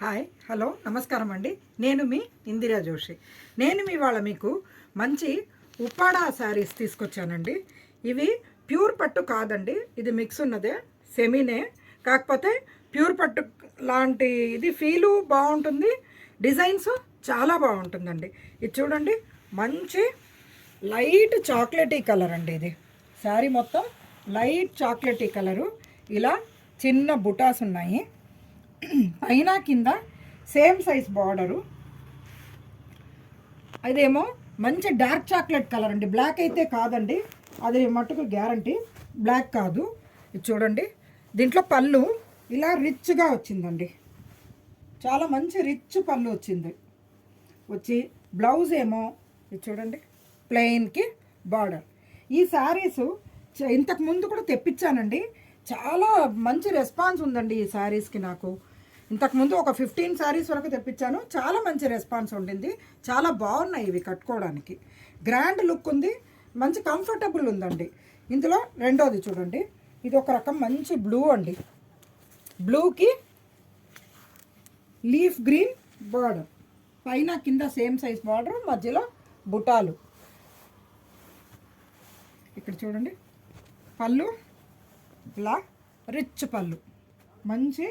Hi hello నమస్కారం అండి. నేను మీ ఇందిరా జోషి. నేను ఇవాళ మీకు మంచి ఉప్పాడా శారీస్ తీసుకొచ్చానండి. ఇవి ప్యూర్ పట్టు కాదండి, ఇది మిక్స్ ఉన్నదే, సెమీనే. కాకపోతే ప్యూర్ పట్టు లాంటి ఇది ఫీలు బాగుంటుంది, డిజైన్స్ చాలా బాగుంటుందండి. ఇది చూడండి, మంచి లైట్ చాక్లెటీ కలర్ అండి. ఇది శారీ మొత్తం లైట్ చాక్లెటీ కలరు. ఇలా చిన్న బుటాస్ ఉన్నాయి, పైన కింద సేమ్ సైజ్ బార్డరు. అదేమో మంచి డార్క్ చాక్లెట్ కలర్ అండి, బ్లాక్ అయితే కాదండి, అది మట్టుకు గ్యారంటీ బ్లాక్ కాదు. ఇది చూడండి, దీంట్లో పళ్ళు ఇలా రిచ్గా వచ్చిందండి, చాలా మంచి రిచ్ పళ్ళు వచ్చి బ్లౌజ్ ఏమో ఇది చూడండి ప్లెయిన్కి బార్డర్. ఈ శారీసు ఇంతకు ముందు కూడా తెప్పించానండి, చాలా మంచి రెస్పాన్స్ ఉందండి ఈ శారీస్కి. నాకు ఇంతకుముందు ఒక 15 శారీస్ వరకు తెప్పించాను, చాలా మంచి రెస్పాన్స్ ఉండింది, చాలా బాగున్నాయి ఇవి కట్టుకోవడానికి. గ్రాండ్ లుక్ ఉంది, మంచి కంఫర్టబుల్ ఉందండి. ఇందులో రెండోది చూడండి, ఇది ఒక రకం మంచి బ్లూ అండి, బ్లూకి లీఫ్ గ్రీన్ బార్డర్, పైన కింద సేమ్ సైజ్ బార్డర్, మధ్యలో బుటాలు. ఇక్కడ చూడండి పళ్ళు ఇలా రిచ్ పళ్ళు, మంచి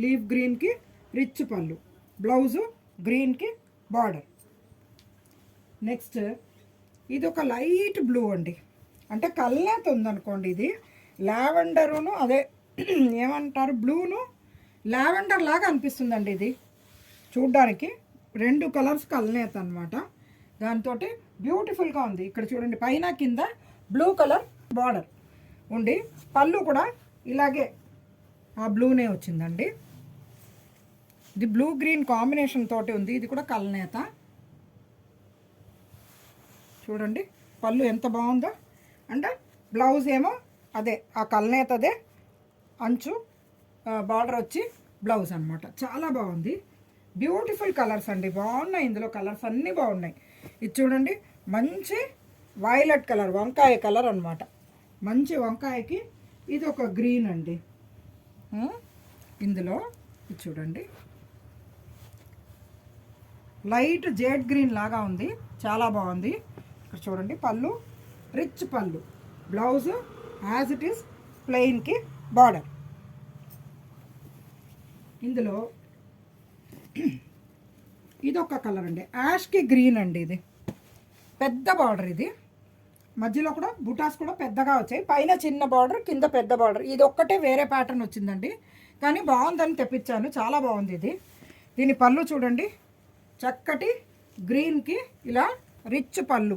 లీఫ్ గ్రీన్కి రిచ్ పళ్ళు, బ్లౌజు గ్రీన్కి బార్డర్. నెక్స్ట్ ఇది ఒక లైట్ బ్లూ అండి, అంటే కల్నేత ఉందనుకోండి, ఇది లావెండరును అదే ఏమంటారు బ్లూను లావెండర్ లాగా అనిపిస్తుందండి. ఇది చూడ్డానికి 2 కలర్స్ కల్నేత అనమాట, దాంతో బ్యూటిఫుల్గా ఉంది. ఇక్కడ చూడండి పైన కింద బ్లూ కలర్ బార్డర్ ఉండి, పళ్ళు కూడా ఇలాగే ఆ బ్లూనే వచ్చిందండి. ఇది బ్లూ గ్రీన్ కాంబినేషన్ తోటి ఉంది, ఇది కూడా కల్నేత. చూడండి పళ్ళు ఎంత బాగుందో, అంటే బ్లౌజ్ ఏమో అదే ఆ కల్నేతదే, అంచు బార్డర్ వచ్చి బ్లౌజ్ అనమాట. చాలా బాగుంది, బ్యూటిఫుల్ కలర్స్ అండి, బాగున్నాయి. ఇందులో కలర్స్ అన్నీ బాగున్నాయి. ఇది చూడండి మంచి వైలెట్ కలర్, వంకాయ కలర్ అనమాట, మంచి వంకాయకి ఇది ఒక గ్రీన్ అండి. ఇందులో ఇది చూడండి లైట్ జేడ్ గ్రీన్ లాగా ఉంది, చాలా బాగుంది. ఇక్కడ చూడండి పళ్ళు రిచ్ పళ్ళు, బ్లౌజ్ యాజ్ ఇట్ ఈస్ ప్లెయిన్కి బార్డర్. ఇందులో ఇది ఒక కలర్ అండి, యాష్కి గ్రీన్ అండి, ఇది పెద్ద బార్డర్, ఇది మధ్యలో కూడా బుటాస్ కూడా పెద్దగా వచ్చాయి, పైన చిన్న బార్డర్ కింద పెద్ద బార్డర్. ఇది ఒక్కటే వేరే ప్యాటర్న్ వచ్చిందండి, కానీ బాగుందని తెప్పించాను, చాలా బాగుంది ఇది. దీని పళ్ళు చూడండి చక్కటి గ్రీన్కి ఇలా రిచ్ పళ్ళు,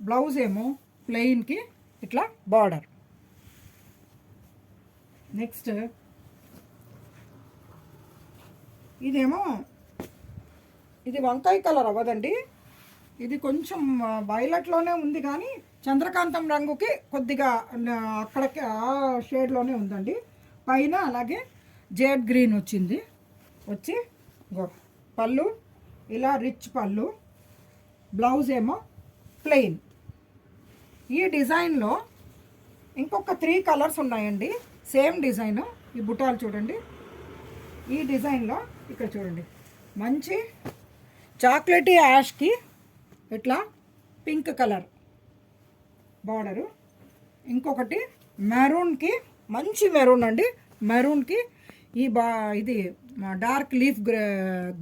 బ్లౌజ్ ఏమో ప్లెయిన్కి ఇట్లా బార్డర్. నెక్స్ట్ ఇదేమో ఇది వంకాయ కలర్ అవ్వదండి, ఇది కొంచెం వైలెట్లోనే ఉంది, కానీ చంద్రకాంతం రంగుకి కొద్దిగా అక్కడికి ఆ షేడ్లోనే ఉందండి. పైన అలాగే జేడ్ గ్రీన్ వచ్చి పళ్ళు ఇలా రిచ్ పళ్ళు, బ్లౌజ్ ఏమో ప్లెయిన్. ఈ డిజైన్లో ఇంకొక 3 కలర్స్ ఉన్నాయండి, సేమ్ డిజైన్. ఈ బుటాలు చూడండి, ఈ డిజైన్లో ఇక్కడ చూడండి మంచి చాక్లెటీ యాష్కి ఇట్లా పింక్ కలర్ బార్డరు, ఇంకొకటి మెరూన్కి మంచి మెరూన్ అండి, మెరూన్కి ఇది డార్క్ లీఫ్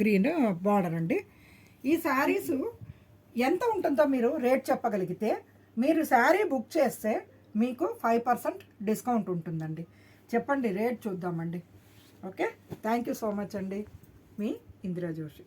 గ్రీన్ బార్డర్ అండి. ఈ శారీసు ఎంత ఉంటుందో మీరు రేట్ చెప్పగలిగితే, మీరు శారీ బుక్ చేస్తే మీకు 5% డిస్కౌంట్ ఉంటుందండి. చెప్పండి రేట్ చూద్దామండి. Okay, thank you so much అండి. మీ ఇందిరా జోషి.